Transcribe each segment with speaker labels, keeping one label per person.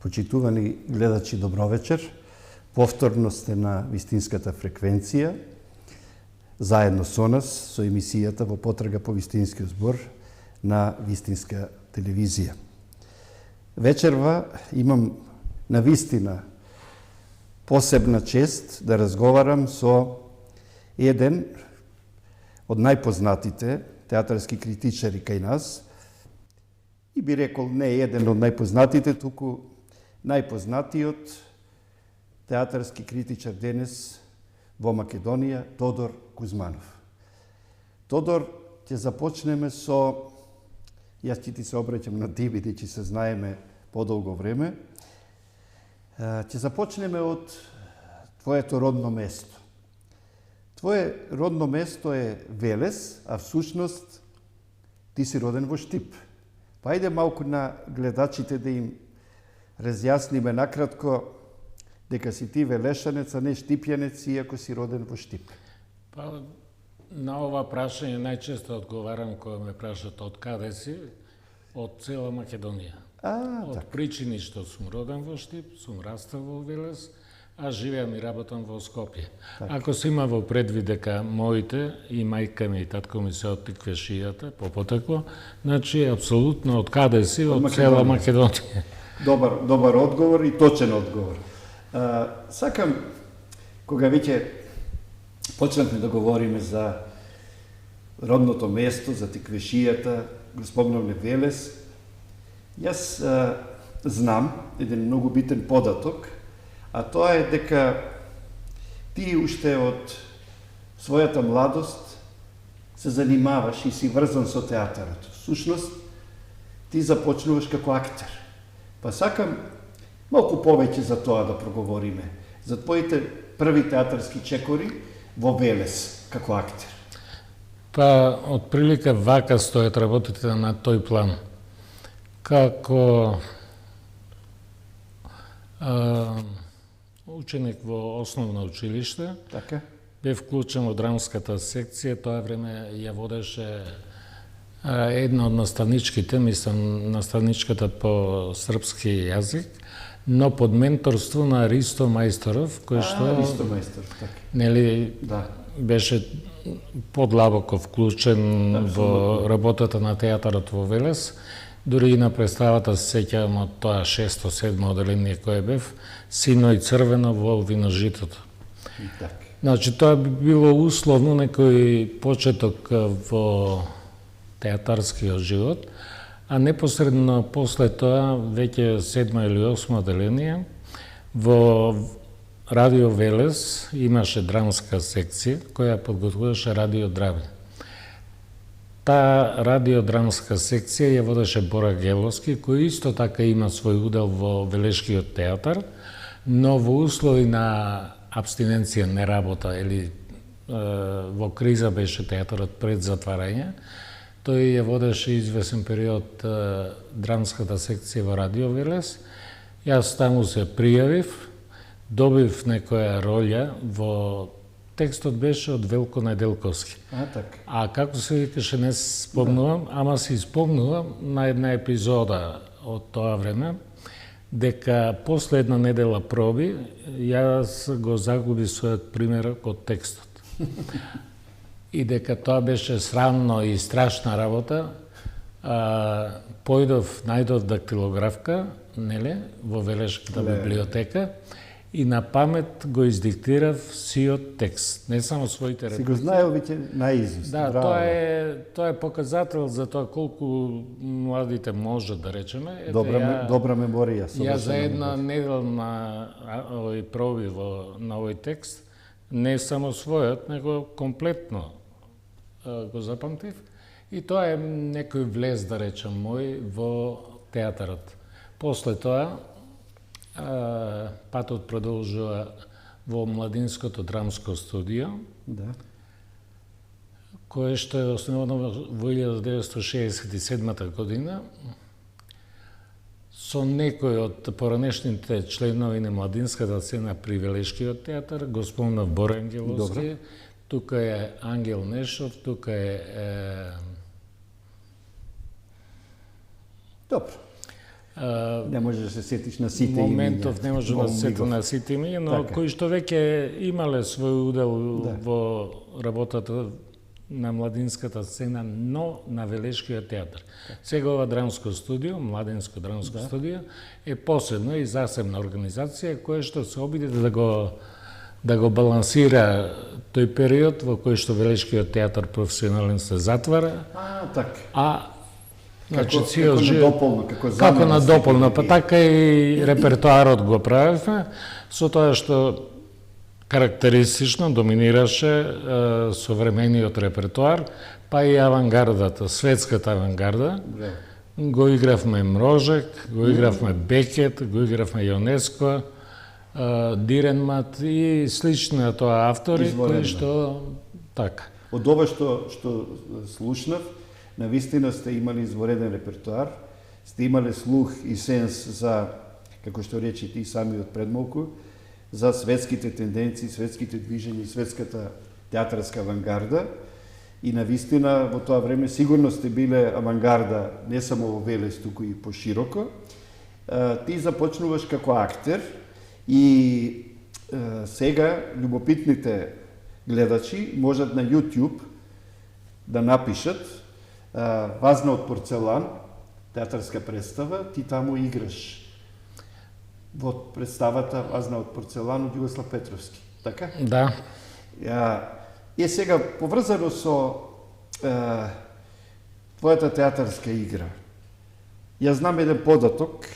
Speaker 1: Почитувани гледачи, добро вечер. Повторно сте на вистинската фреквенција, заедно со нас, со емисијата во потрага по вистинскиот збор на Вистинска телевизија. Вечерва имам на вистина посебна чест да разговарам со еден од најпознатите театарски критичари кај нас, и би рекол не еден од најпознатите, туку најпознатиот театарски критичар денес во Македонија, Тодор Кузманов. Тодор, ќе започнеме со, јас ќе ти се обраќам на ти, бидејќи се знаеме подолго време, ќе започнеме од твоето родно место. Твое родно место е Велес, а всушност ти си роден во Штип. Па ајде малку на гледачите да им разјасниме накратко дека си ти велешанец, а не штипјанец, иако си роден во Штип.
Speaker 2: Па, на ова прашање најчесто одговарам кога ме прашат од каде си, од цела Македонија. Од причини што сум роден во Штип, сум растал во Велес, а живеам и работам во Скопје. Ако се има во предвид дека моите и мајка ми и татко ми се од Тиквешијата, по потекло, значи апсолутно од каде си, од цела Македонија.
Speaker 1: Добар одговор и точен одговор. Сакам, кога веќе почнавме да говориме за родното место, за Тиквешијата, го спомнавме Велес, јас знам еден многу битен податок, а тоа е дека ти уште од својата младост се занимаваш и си врзан со театарот. Всушност, ти започнуваш како актер. Па сакам малку повеќе за тоа да проговориме, за твоите први театарски чекори во Велес како актер.
Speaker 2: Па, отприлика вака стојат работите на тој план. Како ученик во основно училиште, бев вклучен во драмската секција, тоа време ја водеше една од наставничките, мислам наставничката по српски јазик, но под менторство на Ристо Мајсторов, кој што
Speaker 1: Ристо Мајсторов, така.
Speaker 2: Нели беше подлабоко вклучен во работата на театарот во Велес. Дури и на представата се сеќавам од тоа 6-7 оделение кое бев, Сино и црвено во Виножитото. Значи, тоа би било условно некој почеток во театарскиот живот, а непосредно после тоа, веќе 7 или 8 оделение, во Радио Велес имаше драмска секција која подготвуваше Радио Драви. Таа радиодрамска секција ја водеше Бора Геловски, кој исто така има свој удел во Велешкиот театар, но во услови на абстиненција, не работа, или во криза беше театарот пред затварање, тој ја водеше извесен период драмската секција во Радио Велес. Јас таму се пријавив, добив некоја роља во текстот беше од Велко Најделковски. А како се викаше, не спомнувам, ама се испомнувам на една епизода од тоа време, дека после една недела проби, јас го загуби својот примерок од текстот. И дека тоа беше срамно и страшна работа, појдов, најдов дактилографка, нели, во Велешката библиотека, и на памет го издиктирав сиот текст, не само своите реплики.
Speaker 1: Си го знаел веќе наизуст.
Speaker 2: Да, тоа е показател за тоа колку младите може да речеме.
Speaker 1: Добра меморија.
Speaker 2: Ја за една недела на овој проби на овој текст, не само својот, него комплетно го запамтив. И тоа е некој влез, да речем, мој во театарот. После тоа, патот продолжува во Младинското драмско студио, кое што е основано во 1967 година, со некој од поранешните членови на младинската сцена при Велешкиот театар, го спомнав Боре Ангеловски, тука е Ангел Нешов, тука е...
Speaker 1: Добро. Не можеш да се сетиш на сите
Speaker 2: моментов
Speaker 1: имиња.
Speaker 2: не може да се сети на сите имиња, но
Speaker 1: Така.
Speaker 2: кои што веќе имале свој удел
Speaker 1: Да.
Speaker 2: во работата на младинската сцена, но на Велешкиот театар. Сега ова драмско студио, младинско драмско студио, е посебна и засебна организација која што се обиде да го балансира тој период во кој што Велешкиот театар професионален се затвара,
Speaker 1: Така.
Speaker 2: значи
Speaker 1: Како
Speaker 2: цел живот
Speaker 1: надополно, како
Speaker 2: како
Speaker 1: замена
Speaker 2: надополно,
Speaker 1: сите
Speaker 2: па
Speaker 1: тие.
Speaker 2: така и репертоарот го правевме, со тоа што карактеристично доминираше современиот репертоар, па и авангардата, светската авангарда.
Speaker 1: Браво.
Speaker 2: Го игравме Мрожек, го игравме Бекет, го игравме Јонеско, Диренмат и слични на тоа автори
Speaker 1: Изворедно.
Speaker 2: кои што така.
Speaker 1: Од ова што слушнав, навистина сте имали извореден репертоар, сте имале слух и сенс за, како што речи ти самиот предмалку, за светските тенденции, светските движења и светската театарска авангарда. И навистина во тоа време сигурно сте биле авангарда не само во Велес, туку и пошироко. Ти започнуваш како актер и сега љубопитните гледачи можат на YouTube да напишат Вазна од порцелан, театарска представа, ти таму играш во представата Вазна од порцелан од Југослав Петровски, така?
Speaker 2: Да.
Speaker 1: И сега, поврзано со твојата театарска игра, ја знам еден податок,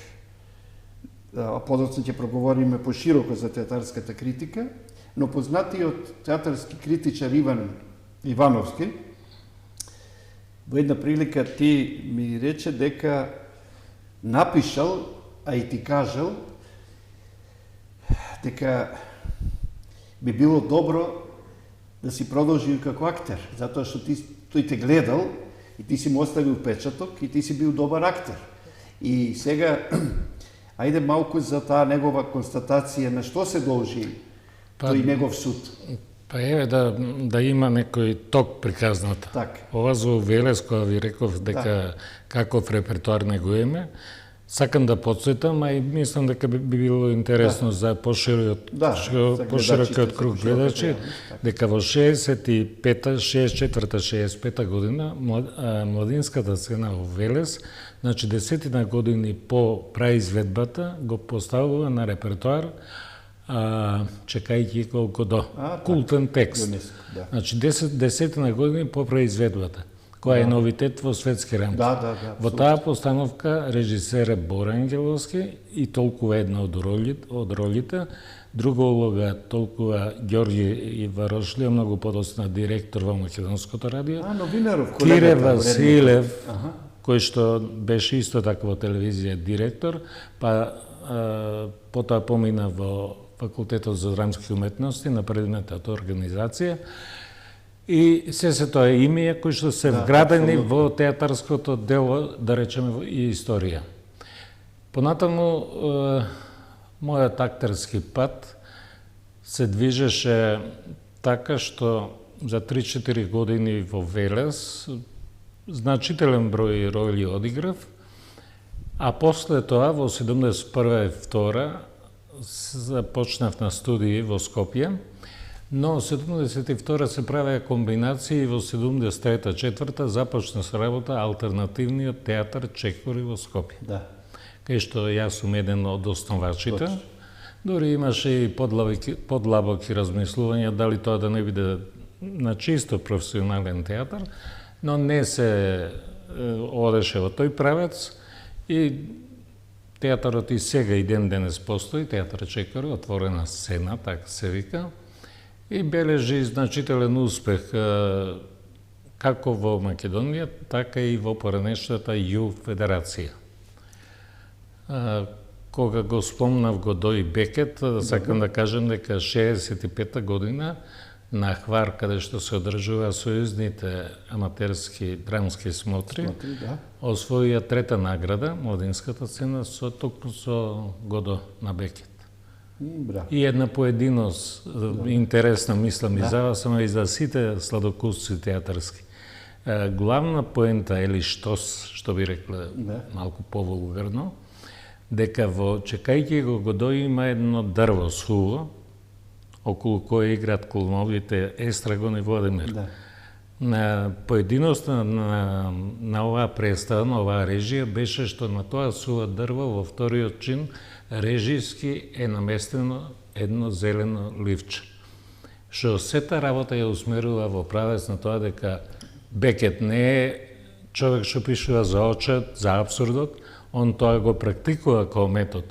Speaker 1: подоцна ќе проговориме пошироко за театарската критика, но познатиот театарски критичар Иван Ивановски, во една прилика ти ми рече дека напишал, а и ти кажал, дека би било добро да си продолжи како актер, затоа што тој те гледал и ти си му оставил печаток и ти си бил добар актер. И сега, ајде малку за таа негова констатација, на што се должи тој негов суд?
Speaker 2: Па еве да има некој ток приказната.
Speaker 1: Така.
Speaker 2: Ова за Велес, кога ви реков дека каков репертоар не го имаме, сакам да подсетам, а и мислам дека би било интересно за поширокиот круг гледачи, дека во 65-та, 64-та, 65-та година младинската сцена во Велес, значи 10 години по праизведбата, го поставува на репертоар чекајќи колку до култен текст. Значи 10 години по произведбата, која е новитет во светски рамки. Во таа постановка режисер е Бора Ангеловски и толкува една од ролите, друга улога толкува Ѓорѓи Варошлија, многу подоцна директор во Македонското радио. Кире Василев, кој што беше исто така во телевизија директор, па потоа помина во Факултетот за драмски уметности на предметот организација. И се тоа имења кои што се вградени во театарското дело, да речеме, и историја. Понатаму, мојот актерски пат се движеше така што за 3-4 години во Велес значителен број роли одиграв, а после тоа во 71-2 започнав на студии во Скопје, но 72 се правеа комбинации и во 73-4 започна се работа алтернативниот театар Чекори во Скопје. Кај што јас сум еден од основачите. Дори имаше и подлабоки размислувања дали тоа да не биде на чисто професионален театар, но не се одеше во тој правец и театарот и сега и ден денес постои, театар Чекори, отворена сцена, така се вика, и бележи значителен успех како во Македонија, така и во поранешната ЈУ Федерација. Кога го спомнав Годој Бекет, сакам да кажем дека 65-та година на Хвар, каде што се одржува сојузните аматерски драмски смотри, освоија трета награда, младинската сцена, токму со Годо на Бекет. И една поединост, интересна мислам и за вас, ама и за сите сладокусци театарски. Главна поента, или штос, што би рекле малку повулгарно, дека во чекајќи го дои има едно дрво сухо, околу кое играат клоновите Естрагон и Владимир.
Speaker 1: Да.
Speaker 2: На поединоста на оваа представа, на оваа режија, беше што на тоа сува дрво во вториот чин режиски е наместено едно зелено ливче. Што сета работа ја усмерува во правец на тоа дека Бекет не е човек што пишува за очет, за абсурдот, он тоа го практикува како метод,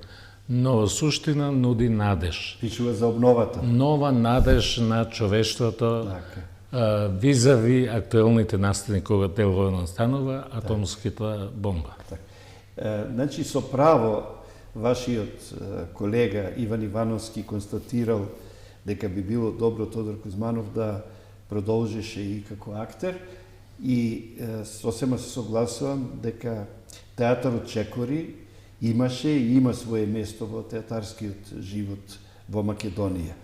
Speaker 2: но во суштина нуди надеж.
Speaker 1: Пишува за обновата.
Speaker 2: Нова надеж на човештвото,
Speaker 1: Така.
Speaker 2: визави актуелните настани кога делува настанува атомската бомба.
Speaker 1: Значи, со право, вашиот колега Иван Ивановски констатирал дека би било добро Тодор Кузманов да продолжише и како актер, и сосема се согласувам дека театарот Чекори имаше и има свое место во театарскиот живот во Македонија.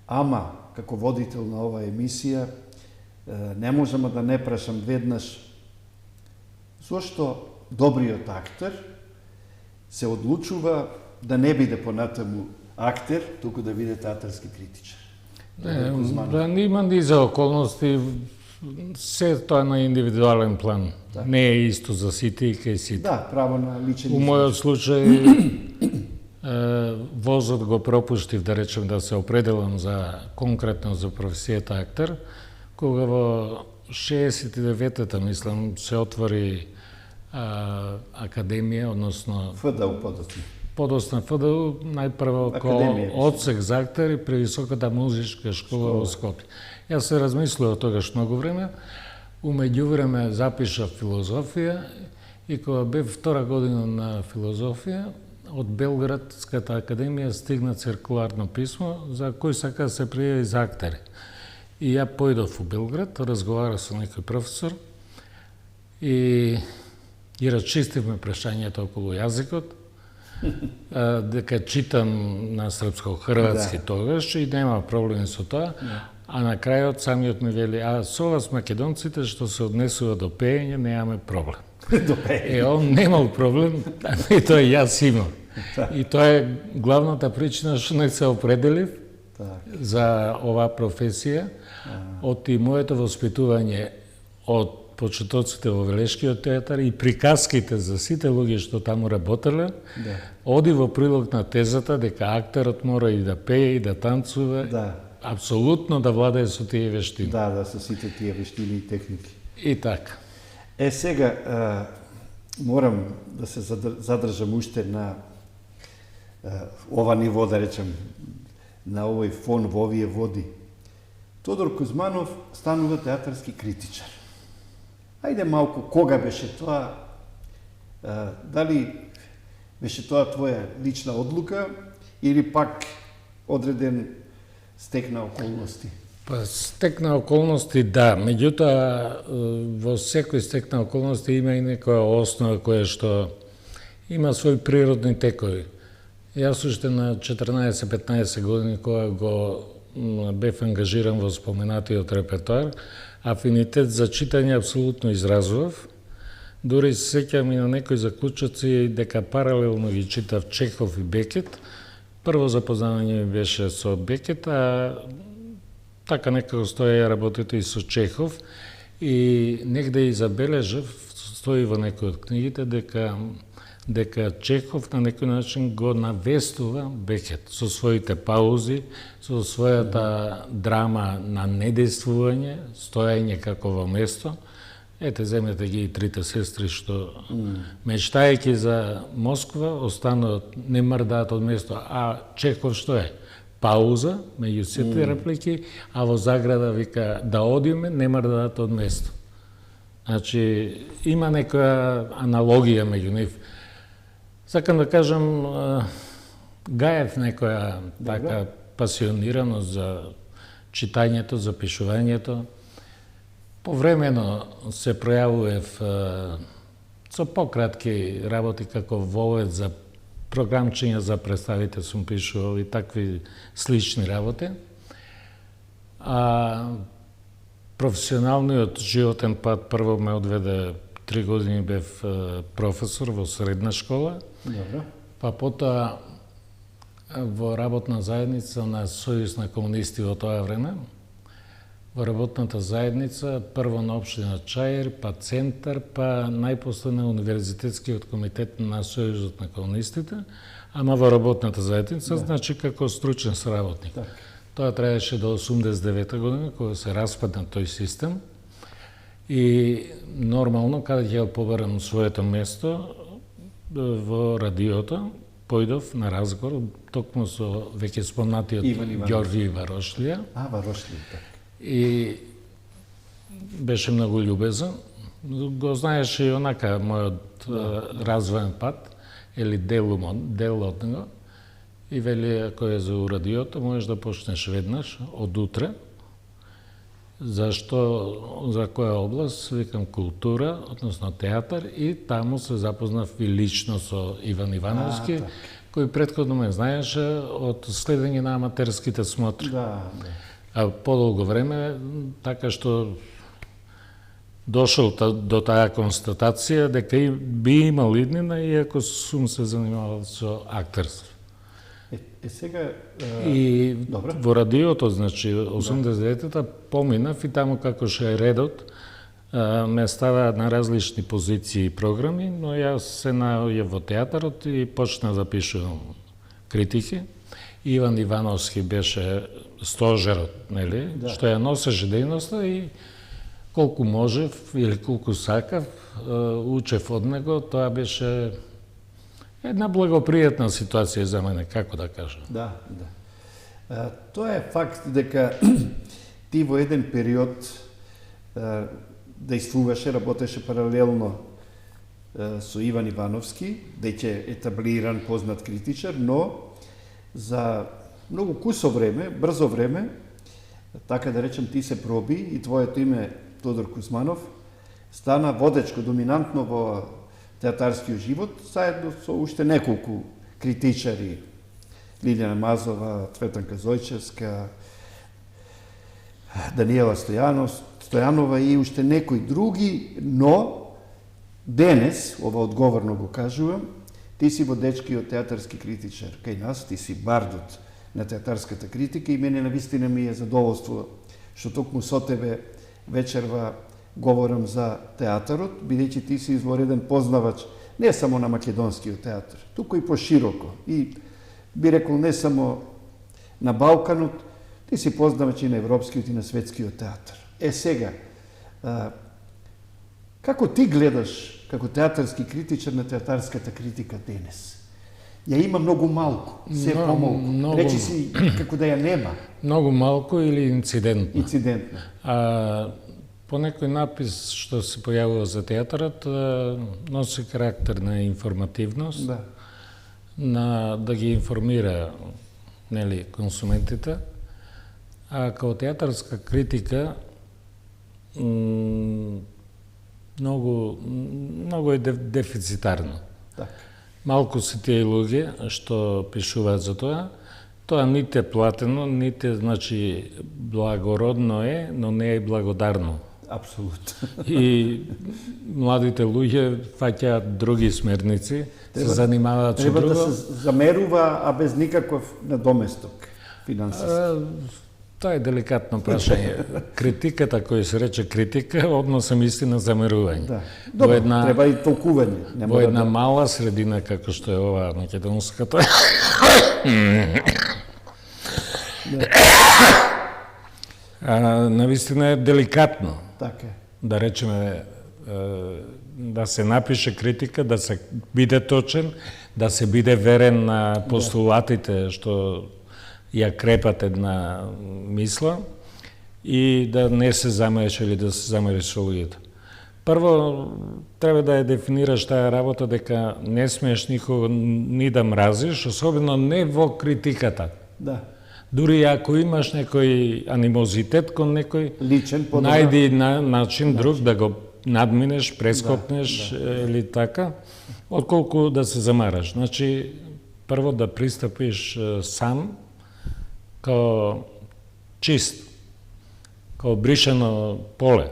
Speaker 1: Ама, како водител на оваа емисија, не можам да не прашам веднаш зошто добриот актер се одлучува да не биде понатаму актер, туку да биде театарски критичар.
Speaker 2: Да, има низа околности, се тоа на индивидуален план.
Speaker 1: Да.
Speaker 2: Не е исто за сите и кај сите.
Speaker 1: Да, право на личен
Speaker 2: У
Speaker 1: избор.
Speaker 2: мојот случај возот го пропуштив, да речем, да се определам за конкретно за професијата актер, кога во 69-та, мислам, се отвори академија, односно
Speaker 1: ФДУ подоцна.
Speaker 2: подосна ФДУ, најпрво
Speaker 1: Академија,
Speaker 2: како одсек за актери при Високата музичка школа во Скопје. Јас се размислував тогаш многу време, умеѓувреме запишав филозофија и кога бев втора година на филозофија, од Белградската академија стигна циркуларно писмо за кој сака да се пријави за актери. И ја појдов у Белград, разговарав со некој професор и расчистивме прашањето околу јазикот, дека читам на српско-хрватски тогаш и нема проблеми со тоа, а на крајот самиот ми вели, а со вас македонците што се однесува до пеење немаме проблем. Он немал проблем, и тоа јас имам. И тоа е главната причина што не се определив за оваа професија, од и моето воспитување од почетоците во Велешкиот театар и приказките за сите луѓе што таму работеле, оди во прилог на тезата дека актерот мора и да пее и да танцува, апсолутно да владее со тие вештини.
Speaker 1: Да, со сите тие вештини и техники.
Speaker 2: И така.
Speaker 1: Сега, морам да се задржам уште на ова ниво, да речем, на овој фон во овие води. Тодор Кузманов станува театарски критичар. Ајде малку, кога беше тоа? Дали беше тоа твоја лична одлука или пак одреден стек на околности?
Speaker 2: Па стекна околности, да. Меѓутоа, во секој стек на околности има и некоја основа која што има своји природни текови. Јас уште на 14-15 години, кога го бев ангажиран во споменатиот репертоар, афинитет за читање апсолутно изразував. Дури се сеќавам и на некои заклучоци дека паралелно ги читав Чехов и Бекет. Прво запознавање ми беше со Бекет, а така некако стоја работите и со Чехов. И негде и забележав, стои во некои од книгите, дека Чехов на некој начин го навестува Бекет со своите паузи, со својата драма на недействување, стојање како во место. Ете, земете ги и трите сестри што мечтајќи за Москва, остануваат не мрдаат од место, а Чехов што е? Пауза меѓу сите реплики, а во заграда вика да одиме, не мрдаат од место. Значи, има некоја аналогија меѓу нив. Сакам да кажам, гаев некоја така пасионираност за читањето, за пишувањето. Повремено се пројавував со пократки работи како вовед за програмчиња за представите сум пишувал и такви слични работи. А професионалниот животен пат прво ме одведе 3 години бев професор во средна школа.
Speaker 1: Добро.
Speaker 2: Па потоа во работна заедница на Сојуз на комунисти во тоа време, во работната заедница, прво на општина Чаир, па Центар, па најпосле на Универзитетскиот комитет на Сојузот на комунистите, ама во работната заедница, значи како стручен соработник.
Speaker 1: Так.
Speaker 2: Тоа траеше до 89 година, кога се распадна тој систем. И нормално, каде ќе побарам своето место во радиото, појдов на разговор, токму со веќе спомнатиот Ѓорѓи Варошлија.
Speaker 1: Варошлија, така.
Speaker 2: И беше многу љубезен. Го знаеше и онака мојот развоен пат, или дел од него. И вели, ако е за радиото, можеш да почнеш веднаш, од утре. Зашто, за која област? Викам култура, односно театар, и таму се запознав и лично со Иван Ивановски, кој предходно ме знаеше од следење на аматерските смотри. А подолго време, така што дошол до таа констатација дека би имал иднина, иако сум се занимавал со актерство.
Speaker 1: Сега...
Speaker 2: И во радиото, значи, 89-та поминав и таму како ше е редот, ме ставаат на различни позиции и програми, но јас се наоѓав во театарот и почна да пишувам критики. Иван Ивановски беше стожерот, нели, што ја носеше дејноста и колку можев или колку сакав, учев од него, тоа беше една благопријатна ситуација за мене, како да кажам.
Speaker 1: Да. Тоа е факт дека ти во еден период действуваше, работеше паралелно со Иван Ивановски, дека етаблиран, познат критичар, но за многу кусо време, брзо време, така да речем, ти се проби и твоето име Тодор Кузманов стана водечко, доминантно во театарскиот живот, заедно со уште неколку критичари, Лилјана Мазова, Цветанка Зојчевска, Даниела Стојанова и уште некои други, но денес, ова одговорно го кажувам, ти си водечкиот театарски критичар кај нас, ти си бардот на театарската критика и мене навистина ми е задоволство што токму со тебе вечерва говорам за театарот, бидејќи ти си извореден познавач не само на македонскиот театар, туку и пошироко. И би рекол не само на Балканот, ти си познавач и на европскиот и на светскиот театар. Сега, како ти гледаш како театарски критичар на театарската критика денес? Ја има многу малку, се помалку. Речи си како да ја нема.
Speaker 2: Многу малку или инцидентно?
Speaker 1: Инцидентно.
Speaker 2: По некој напис што се појавува за театарот, носи карактер на информативност, да ги информира, нели, консументите, а као театарска критика многу е дефицитарно. Малку се тие луѓе што пишуваат за тоа. Тоа ните платено, ните, значи, благородно е, но не е благодарно.
Speaker 1: Апсолутно.
Speaker 2: И младите луѓе фаќаат други смерници, се занимаваат со друго.
Speaker 1: Треба да се замерува, а без никаков надоместок финансиски.
Speaker 2: Тоа е деликатно прашање. Критиката, која се рече критика, односам истина замерување.
Speaker 1: Добро, треба и толкување.
Speaker 2: Во една мала средина, како што е ова македонската, навистина е деликатно.
Speaker 1: Така.
Speaker 2: Да речеме, да се напише критика, да се биде точен, да се биде верен на постулатите што ја крепат една мисла и да не се замериш или да се замериш со луѓето. Прво, треба да ја дефинираш таа работа дека не смееш никого ни да мразиш, особено не во критиката.
Speaker 1: Да.
Speaker 2: Дури ако имаш некој анимозитет кон некој,
Speaker 1: личен,
Speaker 2: најди начин друг да го надминеш, прескокнеш или така, отколку да се замараш. Значи, прво да пристапиш сам као чист, као бришено поле.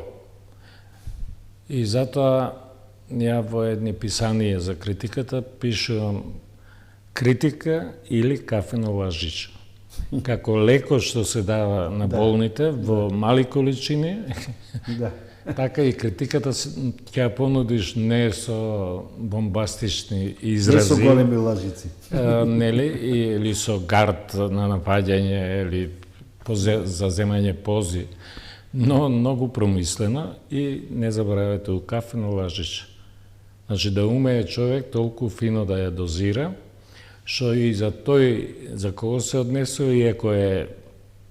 Speaker 2: И затоа ја во едни писанија за критиката пишувам критика или кафено лажиче. Како леко што се дава на болните во мали количини,
Speaker 1: Да.
Speaker 2: така и критиката ќе ја понудиш не со бомбастични изрази,
Speaker 1: Не со големи лажици.
Speaker 2: нели, или со гард на напаѓање или за земање пози, но многу промислено и не заборавајте у кафено лажиче. Значи да умее човек толку фино да ја дозира, што и за тој за кого се однесува, иако е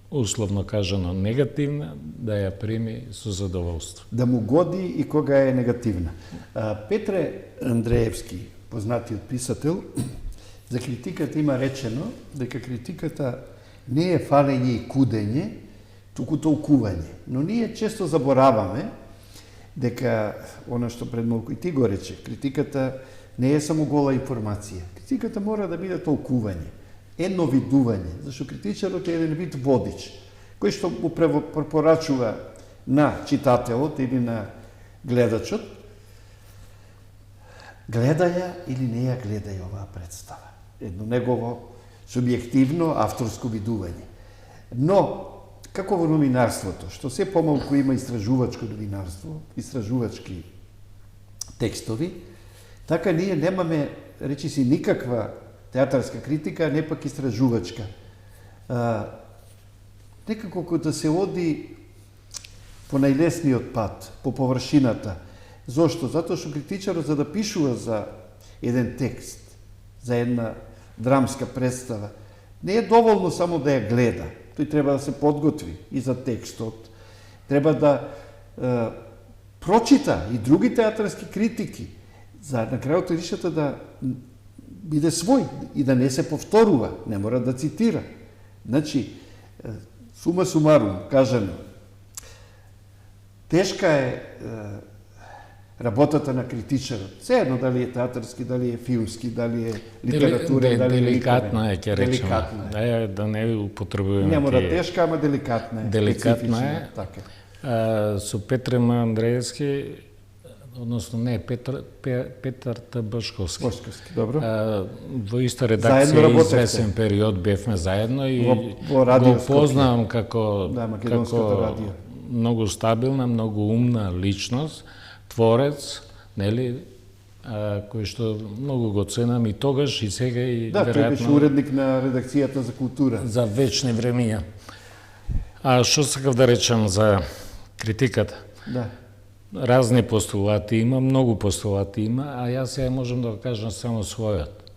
Speaker 2: условно кажано негативна, да ја прими со задоволство.
Speaker 1: Да му годи и кога е негативна. Петре Андреевски, познатиот писател, за критиката има речено дека критиката не е фалење и кудење, туку толкување. Но ние често забораваме дека, она што пред малку и ти го рече, критиката не е само гола информација. Критиката мора да биде толкување, еновидување, зашто критичарот е еден вид водич, кој што му препорачува на читателот или на гледачот, гледаја или не ја гледај оваа представа. Едно негово субјективно авторско видување. Но, како во новинарството, што се помалку има истражувачко новинарство, истражувачки текстови, така ние немаме, речи си, никаква театарска критика, не пак истражувачка. Некако кога да се оди по најлесниот пат, по површината. Зошто? Затоа што критичарот за да пишува за еден текст, за една драмска представа, не е доволно само да ја гледа. Тој треба да се подготви и за текстот. Треба да прочита и други театарски критики, за на крајот ришата да биде свој и да не се повторува, не мора да цитира. Значи, сума сумарум, кажано, тешка е работата на критичарот. Се едно дали е театарски, дали е филмски, дали е литературен, дали е
Speaker 2: деликатна е, ќе речеме.
Speaker 1: Деликатна е.
Speaker 2: Да не употребуваме.
Speaker 1: Не мора тешка, ама деликатна е.
Speaker 2: Деликатна е.
Speaker 1: Така.
Speaker 2: Со Петре Андреевски, односно не, Петар Т. Башковски.
Speaker 1: Башковски, добро.
Speaker 2: Во иста редакција извесен период бевме заедно и го познавам како
Speaker 1: радио.
Speaker 2: Многу стабилна, многу умна личност, творец, нели, кој што многу го ценам и тогаш и сега и
Speaker 1: да,
Speaker 2: веројатно.
Speaker 1: Да, тој беше уредник на редакцијата за култура.
Speaker 2: За вечни времиња. А што сакав да речам за критиката?
Speaker 1: Да.
Speaker 2: Разни постулати има, многу постулати има, а јас сега можам да кажам само својот.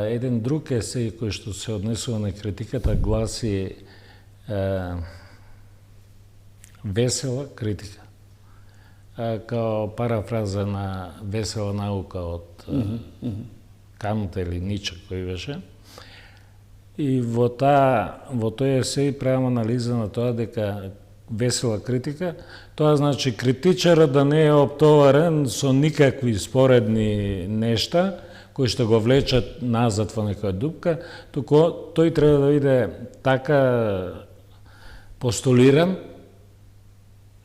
Speaker 2: Еден друг есеј кој што се однесува на критиката гласи весела критика. Као парафраза на Весела наука од Кант или Ниче кој беше. И во тој есеј правам анализа на тоа дека весела критика, тоа значи критичарот да не е оптоварен со никакви споредни нешта кои што го влечат назад во некоја дупка, туку тој треба да биде така постулиран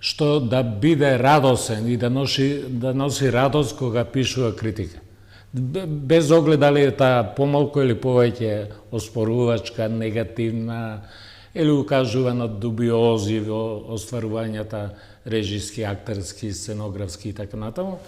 Speaker 2: што да биде радосен и да носи радост кога пишува критика. Без оглед дали е таа помалку или повеќе оспорувачка, негативна, или укажува на дубиози во остварувањата режиски, актерски, сценографски и така натаму.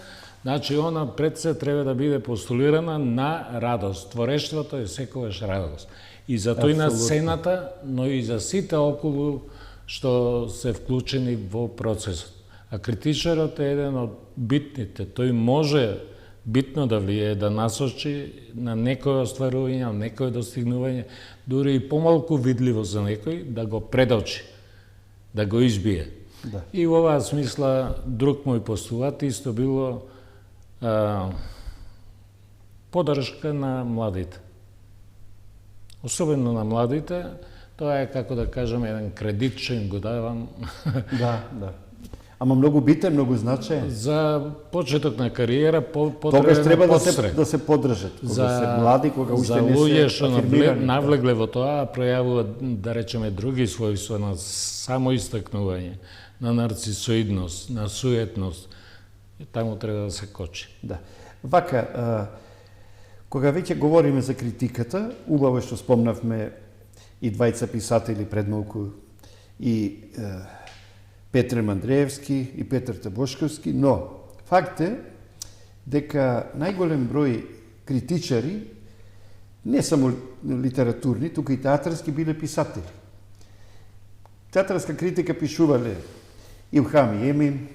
Speaker 2: Значи, она пред се треба да биде постулирана на радост. Творештвото е секогаш радост. И за тој на сцената, но и за сите околу што се вклучени во процесот. А критичарот е еден од битните. Тој може битно да влие, да насочи на некој остварување, на некој достигнување, дури и помалку видливо за некој, да го предочи, да го избие.
Speaker 1: Да.
Speaker 2: И во оваа смисла, друг мој постулат исто било поддршка на младите. Особено на младите, тоа е, како да кажам, еден кредит што им го давам.
Speaker 1: Да, да. Ама многу битен, многу значаен.
Speaker 2: За почеток на кариера,
Speaker 1: тогаш треба да се поддржат. Кога се млади, кога уште не се
Speaker 2: луѓе што
Speaker 1: афирмирани.
Speaker 2: навлегле во тоа, пројавуваат, да речеме, други својства на самоистакнување, на нарцисоидност, на суетност. И таму треба да се кочи.
Speaker 1: Да. Вака, Кога веќе говориме за критиката, убаво што спомнавме и двајца писатели пред малку, и Петре Мандреевски и Петар Табошковски, но факт е дека најголем број критичари, не само литературни, туку и театарски, биле писатели. Театарска критика пишувале Илхам Емин,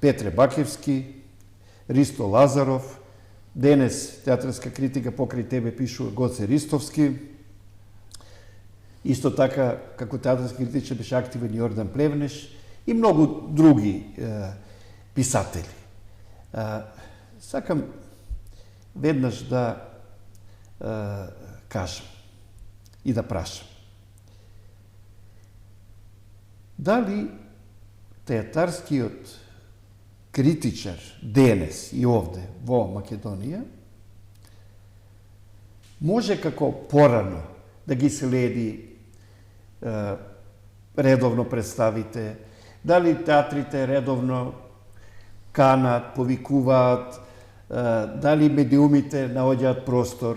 Speaker 1: Петре Бакевски, Ристо Лазаров, денес театарска критика покрај тебе пишува Гоце Ристовски, исто така, како театарски критичар беше активен Јордан Плевнеш и многу други писатели. Сакам веднаш да кажам и да прашам. Дали театарскиот критичар денес и овде во Македонија може како порано да ги следи редовно представите, дали театрите редовно канат, повикуваат, дали медиумите наоѓаат простор,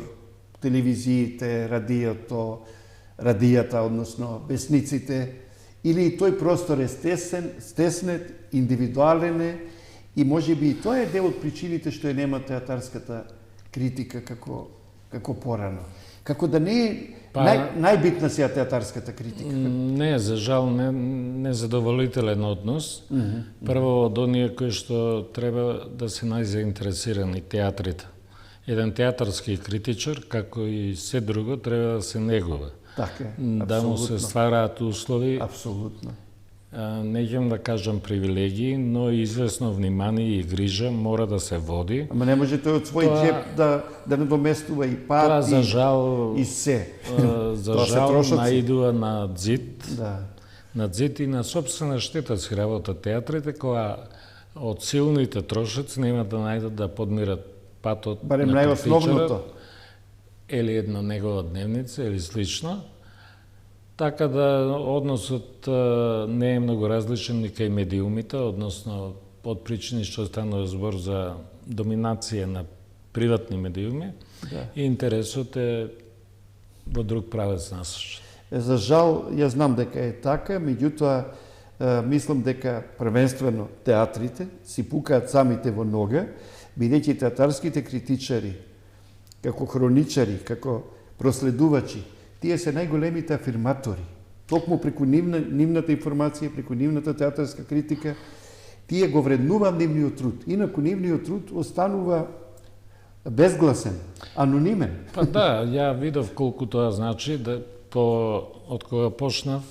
Speaker 1: телевизиите, радијата, односно весниците, или тој простор е стеснет, индивидуален е, и можеби и тоа е дел од причините што ја нема театарската критика како порано. Како да не е најбитна сега театарската критика?
Speaker 2: Не, за жал, не задоволителен однос. Прво од оние кои што треба да се најзаинтересирани театрите. Еден театарски критичар, како и се друго, треба да се негува.
Speaker 1: Така,
Speaker 2: да му се ствараат услови.
Speaker 1: Апсолутно.
Speaker 2: Не ќе да кажам привилегии, но известно внимание и грижа мора да се води.
Speaker 1: Ама не може тој од свој џеп да надоместува и пат,
Speaker 2: тоа за жал,
Speaker 1: и се.
Speaker 2: За жал наидува на ѕид.
Speaker 1: Да.
Speaker 2: На ѕид и на собствена штета си работа театрите, која од силните трошоци нема да најдат да подмират патот
Speaker 1: барем
Speaker 2: на
Speaker 1: најосновното.
Speaker 2: Или една негова дневница или слично. Така да односот не е многу различен ни кај медиумите, односно од причини што станува збор за доминација на приватни медиуми,
Speaker 1: Да.
Speaker 2: и интересот е во друг правец насочен.
Speaker 1: За жал, ја знам дека е така, меѓутоа мислам дека првенствено театрите си пукаат самите во нога, бидејќи театарските критичари, како хроничари, како проследувачи, тие се најголемите афирматори. Токму преку нивната информација, преку нивната театарска критика, тие го вреднуваат нивниот труд. Инаку нивниот труд останува безгласен, анонимен.
Speaker 2: Па да, ја видов колку тоа значи, да од кога почнав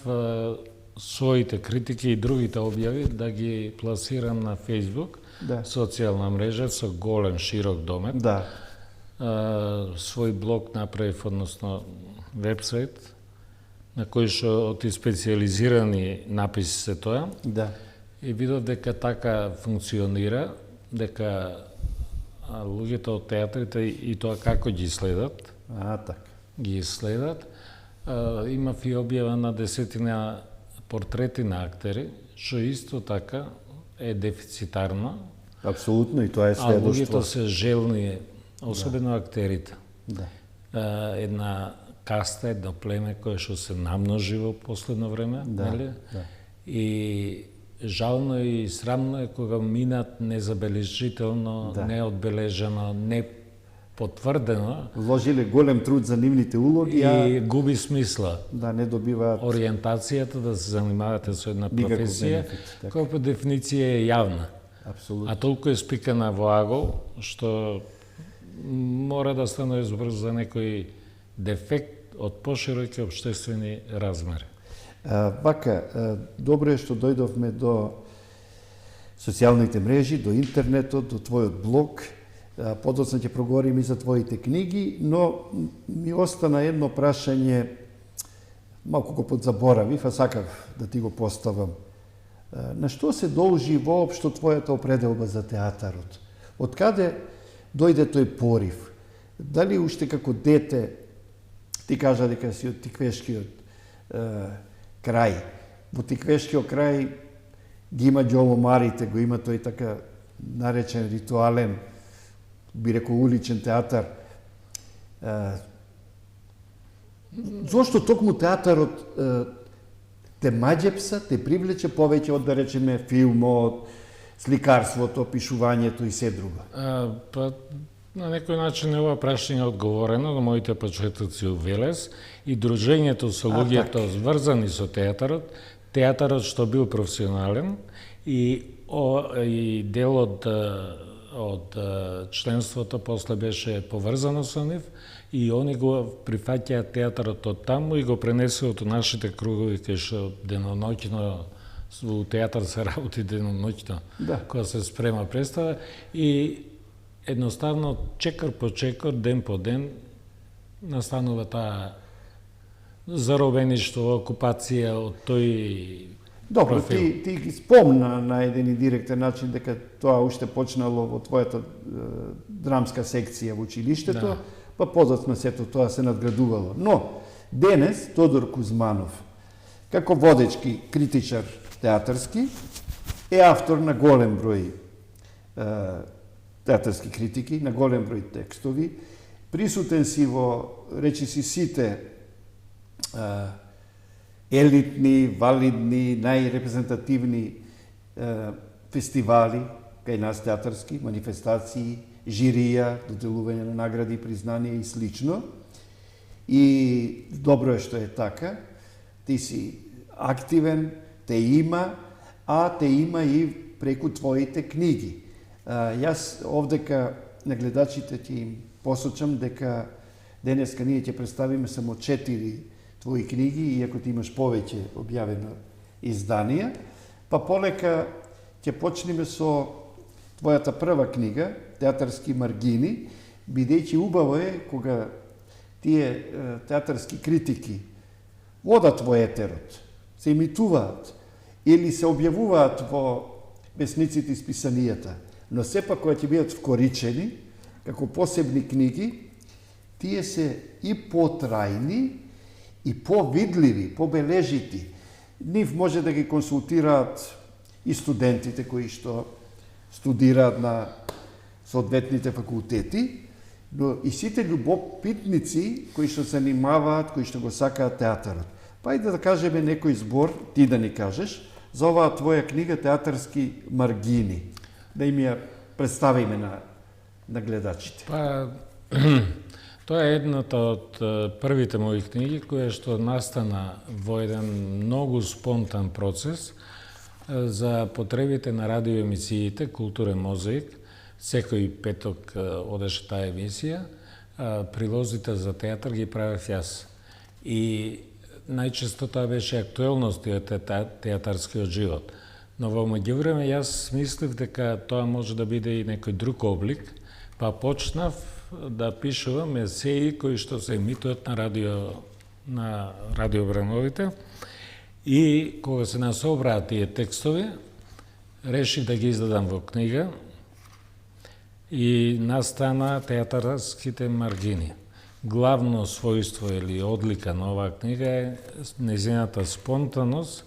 Speaker 2: своите критики и другите објави да ги пласирам на Facebook,
Speaker 1: Да.
Speaker 2: социјална мрежа со голем, широк домет.
Speaker 1: Да.
Speaker 2: Свој блог направив, односно вебсайт, на кој што од специализирани написи се тоа.
Speaker 1: Да.
Speaker 2: И видов дека така функционира, дека луѓето од театрите и тоа како ги следат,
Speaker 1: Така.
Speaker 2: ги следат. Имав и објава на 10 портрети на актери, што исто така е дефицитарно.
Speaker 1: Апсолутно, и тоа е
Speaker 2: А луѓето
Speaker 1: следоштво.
Speaker 2: се желни, особено актерите.
Speaker 1: Да.
Speaker 2: Една каста, едно племе кое што се намножи во последно време,
Speaker 1: Да,
Speaker 2: нели?
Speaker 1: да.
Speaker 2: И жално и срамно е кога минат незабележително,
Speaker 1: Да.
Speaker 2: неодбележено, не потврдено
Speaker 1: Вложиле голем труд за нивните улоги,
Speaker 2: и губи смисла.
Speaker 1: да не добиваат
Speaker 2: Ориентацијата да се занимавате со една
Speaker 1: никаков
Speaker 2: професија,
Speaker 1: бенефит, така.
Speaker 2: која по дефиниција е јавна.
Speaker 1: апсолутно.
Speaker 2: А толку е спикана во агол, што мора да стане збор за некој дефект од пошироки општествени размери.
Speaker 1: Вака, добро е што дојдовме до социјалните мрежи, до интернетот, до твојот блог. Подоцна ќе проговорим и за твоите книги, но ми остана едно прашање, малку го подзаборавив, а сакав да ти го поставам. На што се должи воопшто твојата определба за театарот? Од каде дојде тој порив? Дали уште како дете ти кажа дека си од Тиквешкиот крај? Во Тиквешкиот крај ги има џоломарите, го има тој така наречен ритуален, би рекол уличен театар, Зошто токму театарот те маѓепса, те привлече повеќе од, да речеме, филмот, сликарството, пишувањето и се друго?
Speaker 2: Па, на некој начин е ова прашање одговорено на моите почетоци у Велес и дружењето со луѓето врзани со театарот, театарот што бил професионален и дел од членството после беше поврзано со нив и они го прифаќаат театарот од таму и го пренесуваат у нашите кругови кај што деноноќно во театар се работи деноноќно, кога се спрема представа и едноставно чекор по чекор, ден по ден настанува таа заробеништво, окупација од тој
Speaker 1: Добро,
Speaker 2: профил.
Speaker 1: ти ги спомна на еден и директен начин дека тоа уште почнало во твојата драмска секција во училиштето, па подоцна сето тоа се надградувало. Но, денес Тодор Кузманов, како водечки критичар театарски, е автор на голем број театарски критики, на голем број текстови, присутен си во, речиси, сите елитни, валидни, најрепрезентативни фестивали кај нас театарски, манифестации, жирија, доделување на награди, признанија и слично. И добро е што е така. Ти си активен, те има, а те има и преку твоите книги. Јас овдека на гледачите ќе им посочам дека денеска ние ќе представиме само 4 твои книги, иако ти имаш повеќе објавено изданија, па полека ќе почнеме со твојата прва книга, Театарски маргини, бидејќи убаво е кога тие театарски критики одат во етерот, се имитуваат или се објавуваат во весниците и списанијата, но сепак кога ќе бидат вкоричени како посебни книги, тие се и потрајни и повидливи, побележити. Нив може да ги консултираат и студентите кои што студираат на соодветните факултети, но и сите љубопитници кои што се занимаваат, кои што го сакаат театарот. Па и да кажеме некој збор, ти да ни кажеш, за оваа твоја книга Театарски маргини. Да им ја представиме на гледачите.
Speaker 2: Па, тоа е едната од првите мои книги, која што настана во еден многу спонтан процес за потребите на радиоемисиите Културен мозаик. Секој петок одеше таа емисија, прилозите за театар ги правев јас. И најчесто тоа беше актуелностиот театарскиот живот. Но во меѓувреме јас мислев дека тоа може да биде и некој друг облик, па почнав да пишувам есеи кои што се емитуваат на радиобрановите и кога се насобраа тие текстови, решив да ги издадам во книга и настана Театарските маргини. Главно својство или одлика на оваа книга е нејзината спонтаност,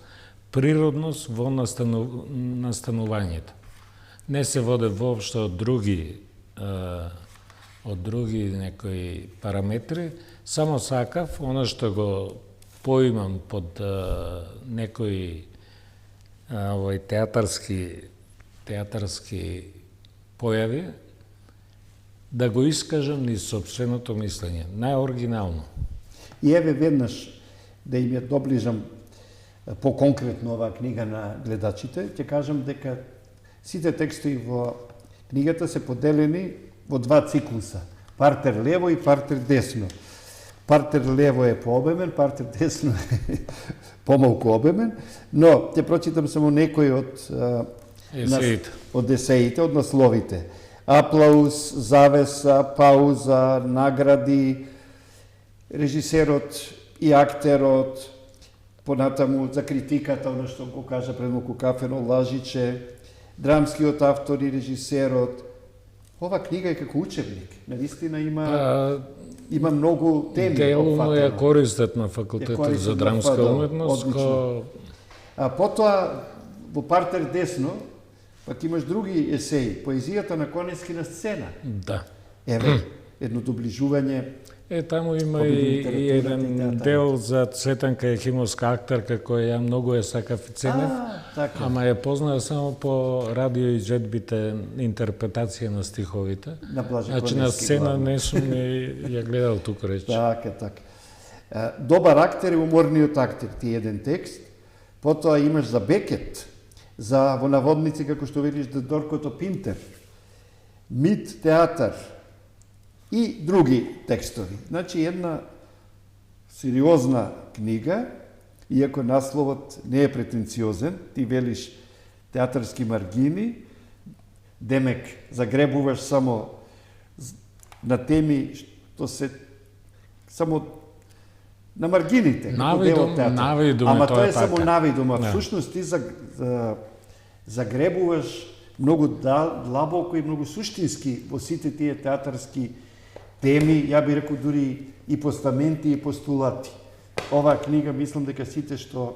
Speaker 2: природност во настанувањето. Не се воде воопшто од други некои параметри, само сакав она што го поимам под некои театарски појави, да го искажам низ сопственото мислење, најоригинално.
Speaker 1: И еве веднаш да им ја доближам по-конкретно оваа книга на гледачите, ќе кажам дека сите текстови во книгата се поделени во 2 циклуса. Партер лево и партер десно. Партер лево е пообемен, партер десно е помалку обемен, но ќе прочитам само некои од есеите, од насловите. Аплауз, завеса, пауза, награди, режисерот и актерот, понатаму за критиката, оно што го кажа пред малку Кафено Лажиче, драмскиот автор и режисерот. Ова книга е како учебник. Навистина има многу теми.
Speaker 2: Делумно ја користат на факултетот за драмска уметност.
Speaker 1: А потоа во партер десно пак имаш други есеи, поезијата на Конески на сцена.
Speaker 2: Да.
Speaker 1: Еве, едно доближување.
Speaker 2: Таму има
Speaker 1: Обидно
Speaker 2: и
Speaker 1: литературата и
Speaker 2: еден
Speaker 1: театарот.
Speaker 2: дел за Цветанка Ехимовска актерка која ја многу е сакав и ценев,
Speaker 1: Така.
Speaker 2: ама ја познава само по радио и джедбите интерпретација на стиховите.
Speaker 1: На Блаже
Speaker 2: Значи на
Speaker 1: Коневски
Speaker 2: сцена
Speaker 1: главно.
Speaker 2: не сум ја гледал тука рече.
Speaker 1: Така. Добар актер е уморниот актер, ти еден текст. Потоа имаш за Бекет, за во наводници, како што велиш, Доркото Пинтер, Мит театар и други текстови. Значи една сериозна книга, иако насловот не е претенциозен, ти велиш театарски маргини, демек загребуваш само на теми што се само на маргините, како дел од театар.
Speaker 2: Навидум
Speaker 1: Ама
Speaker 2: тоа
Speaker 1: тоа
Speaker 2: е
Speaker 1: е само
Speaker 2: така.
Speaker 1: навидум, а
Speaker 2: Да.
Speaker 1: всушност ти загребуваш многу длабоко и многу суштински во сите тие театарски теми, ја би рекол дури и постаменти и постулати. Оваа книга, мислам дека сите што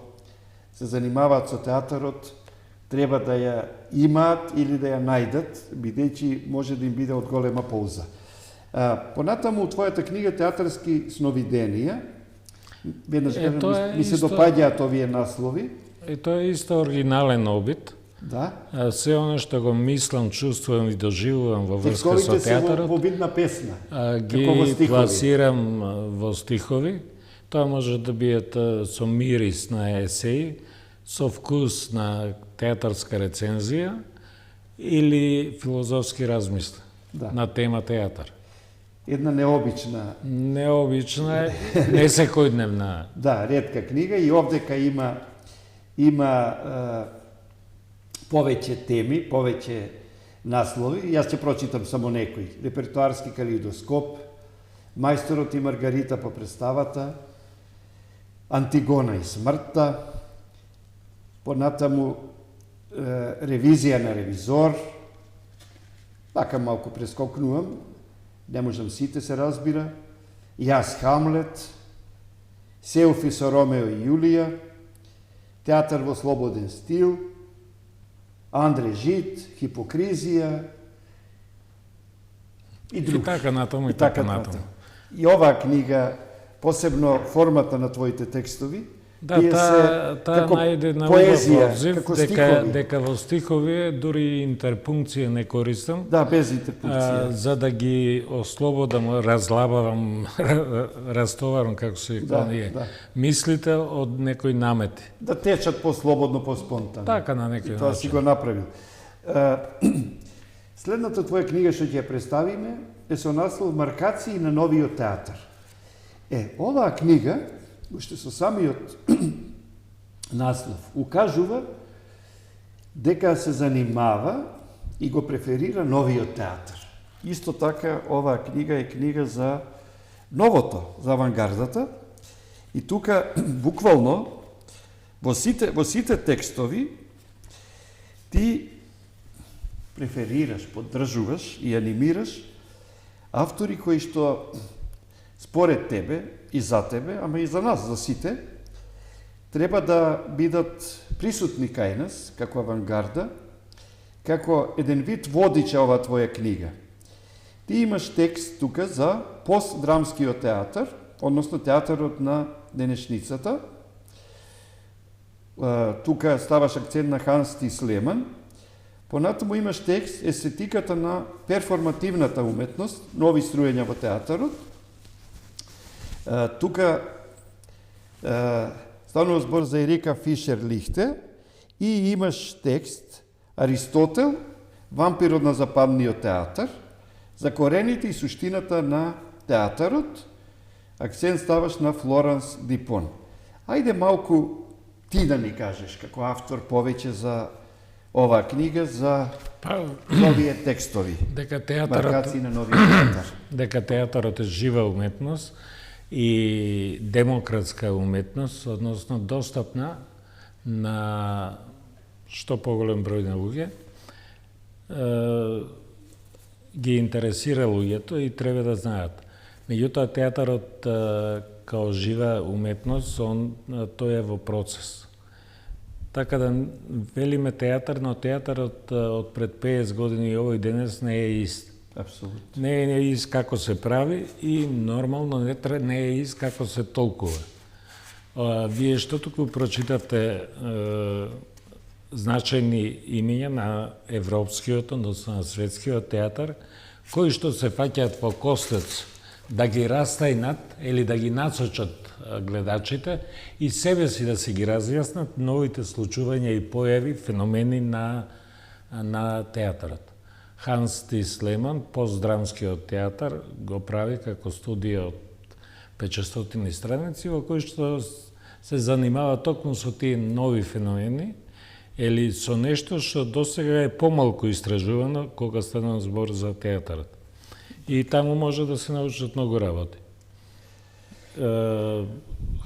Speaker 1: се занимаваат со театарот треба да ја имаат или да ја најдат, бидејќи може да им биде од голема полза. Понатаму, твојата книга Театарски сновиденија, веднаш ми се допаѓаат овие наслови.
Speaker 2: Тоа е исто оригинален обид.
Speaker 1: Да.
Speaker 2: Се оно што го мислам, чувствувам и доживувам во врска со
Speaker 1: Текстовите се
Speaker 2: театарот,
Speaker 1: во видна песна.
Speaker 2: ги
Speaker 1: како во стихови.
Speaker 2: пласирам во стихови. Тоа може да биат со мирис на есеи, со вкус на театарска рецензија или филозофски размисли на тема театар.
Speaker 1: Една необична.
Speaker 2: Необична е, не секојдневна.
Speaker 1: Да, ретка книга и овдека има повеќе теми, повеќе наслови. Јас ќе прочитам само некои. Репертуарски калейдоскоп, Мајсторот и Маргарита по представата, Антигона и смртта, понатаму ревизија на ревизор, така малку прескокнувам, не можам сите се разбира, Јас Хамлет, Сеуфи со Ромео и Јулија, Театар во слободен стил, Андре Жит, Хипокризија и други.
Speaker 2: И така натаму, и така натаму.
Speaker 1: И оваа книга, посебно формата на твоите текстови,
Speaker 2: Да,
Speaker 1: тие се
Speaker 2: таа
Speaker 1: како
Speaker 2: најде на
Speaker 1: поезија,
Speaker 2: обзив,
Speaker 1: како стихови.
Speaker 2: дека во стихови дури интерпункција не користам.
Speaker 1: Да, без интерпункција.
Speaker 2: За да ги ослободам, разлабавам, растоварам, како се вика ние, мислите од некои намети.
Speaker 1: Да течат послободно, поспонтано.
Speaker 2: Така на некој
Speaker 1: Тоа си го направил. Следната твоја книга што ќе ја представиме е со наслов Маркации на новиот театар. Оваа книга, уште со самиот наслов, укажува дека се занимава и го преферира новиот театар. Исто така, оваа книга е книга за новото, за авангардата. И тука, буквално, во сите текстови, ти преферираш, поддржуваш и анимираш автори кои што според тебе и за тебе, ама и за нас, за сите, треба да бидат присутни кај нас, како авангарда, како еден вид водича ова твоја книга. Ти имаш текст тука за постдрамскиот театар, односно театарот на денешницата. Тука ставаш акцент на Ханс Тис Леман. Понатаму имаш текст естетиката на перформативната уметност, нови струења во театарот. Тука станува збор за Ерика Фишер Лихте и имаш текст Аристотел, вампирот на западниот театар, за корените и суштината на театарот. Акцент ставаш на Флоранс Дипон. Ајде малку ти да ни кажеш како автор повеќе за оваа книга, за новие текстови. Маркации на новиот театар.
Speaker 2: Дека театарот е жива уметност и демократска уметност, односно достапна на што поголем број на луѓе, ги интересира луѓето и треба да знаат. Меѓутоа, театарот као жива уметност, тој е во процес. Така да велиме театар, но театарот од пред 50 години и овој денес не е ист.
Speaker 1: Апсолутно.
Speaker 2: Не е из како се прави и нормално не е из како се толкува. Вие што туку прочитате значајни имиња на европскиот, односно на светскиот театар, кои што се фаќаат во костец да ги растајнат или да ги насочат гледачите и себе си да си ги разјаснат новите случувања и појави, феномени на театарот. Ханс Тис Леман, постдрамскиот театар, го прави како студија од 500 страници, во кои што се занимава токму со тие нови феномени, или со нешто што досега е помалку истражувано кога стана збор за театарот. И таму може да се научат многу работи.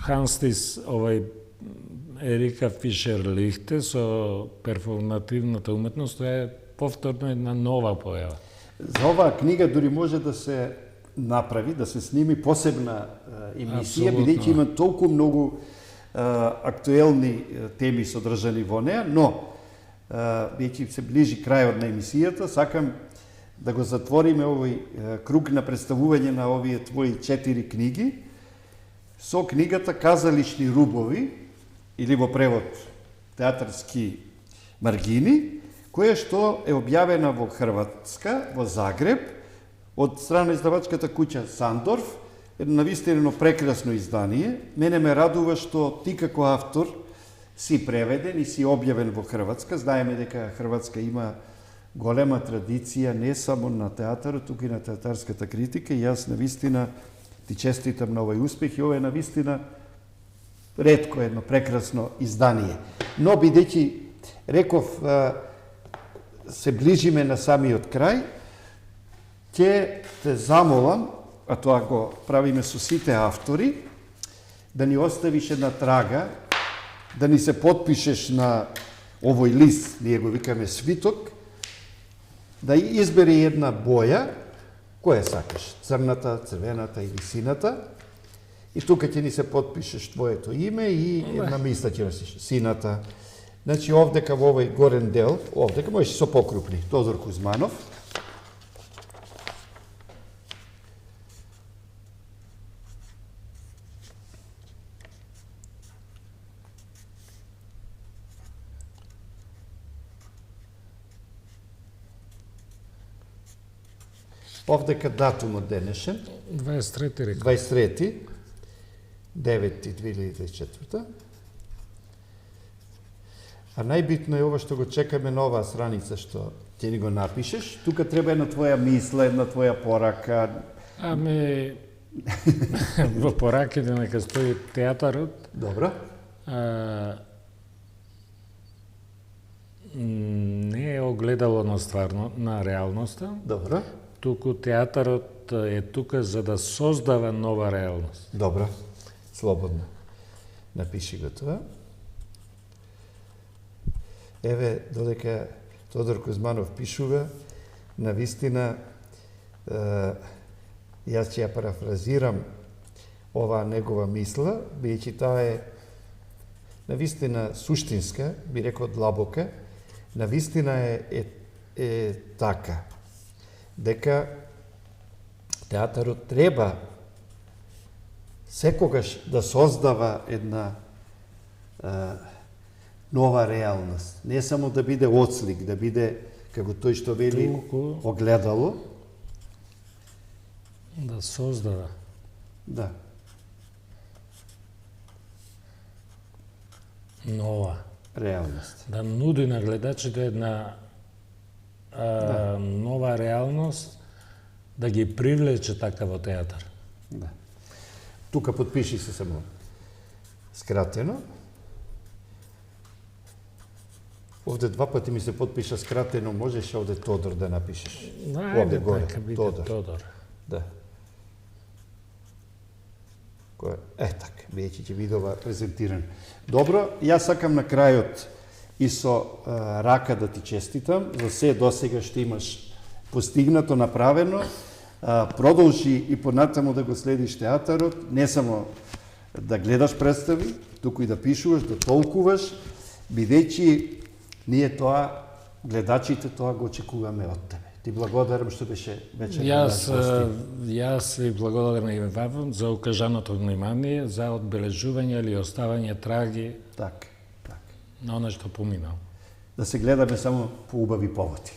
Speaker 2: Ханс Тис, Ерика Фишер Лихте со перформативната уметност, тоа е повторно една нова појава.
Speaker 1: За оваа книга дури може да се направи, да се сними посебна емисија, бидејќи има толку многу актуелни теми содржани во неа, но бидејќи се ближи крајот на емисијата, сакам да го затвориме овој круг на представување на овие твои 4 книги со книгата Казалични рубови, или во превод театарски маргини, која што е објавена во Хрватска, во Загреб, од страна издавачката куќа Сандорф, навистина прекрасно издание. Мене ме радува што ти како автор си преведен и си објавен во Хрватска. Знаеме дека Хрватска има голема традиција не само на театарот, туку и на театарската критика, и јас навистина ти честитам на овој успех, и ова е навистина ретко едно прекрасно издание. Но бидејќи реков се ближиме на самиот крај, ќе те замолам, а тоа го правиме со сите автори, да ни оставиш една трага, да ни се потпишеш на овој лист, ние го викаме свиток, да избери една боја, која сакаш, црната, црвената или сината, и тука ќе ни се потпишеш твоето име и една мисла ќе носиш, сината. Значи, овдека во овој горен дел, овдека можеш со покрупни, Тодор Кузманов. Овдека датумот денешен.
Speaker 2: 23 рекол.
Speaker 1: 23. 9.2024. А најбитно е ова што го чекаме на оваа страница што ќе ни го напишеш. Тука треба една твоја мисла, една твоја порака.
Speaker 2: Ами, во пораките нека стои театарот.
Speaker 1: Добро.
Speaker 2: Не е огледало на стварно, на реалноста.
Speaker 1: Добро.
Speaker 2: Туку театарот е тука за да создава нова реалност.
Speaker 1: Добро. Слободно. Напиши го тоа. Еве, додека Тодор Кузманов пишува, навистина, јас ќе ја парафразирам оваа негова мисла, бидејќи таа е навистина суштинска, би рекол длабока, навистина е така, дека театарот треба секогаш да создава една нова реалност. Не само да биде отслик, да биде, како тој што вели, огледало.
Speaker 2: Да создава.
Speaker 1: Да.
Speaker 2: Нова.
Speaker 1: Реалност.
Speaker 2: Да нуди на гледачите една нова реалност, да ги привлече така во театар.
Speaker 1: Да. Тука подпиши се само скратено. Овде два пати ми се подпиша скратено, можеш овде Тодор да напишеш. Овде горе,
Speaker 2: Тодор.
Speaker 1: Да. Така, веќе ќе биде ова презентиран. Добро, јас сакам на крајот и со рака да ти честитам за се досега што имаш постигнато, направено. Продолжи и понатаму да го следиш театарот, не само да гледаш представи, туку и да пишуваш, да толкуваш, бидејќи ние тоа, гледачите, тоа го очекуваме од тебе. Ти благодарам што беше вечер на
Speaker 2: Јас, јас ви благодарам и вам за укажаното внимание, за одбележување или оставање траги
Speaker 1: Так.
Speaker 2: на оно што поминал.
Speaker 1: Да се гледаме само по убави поводи.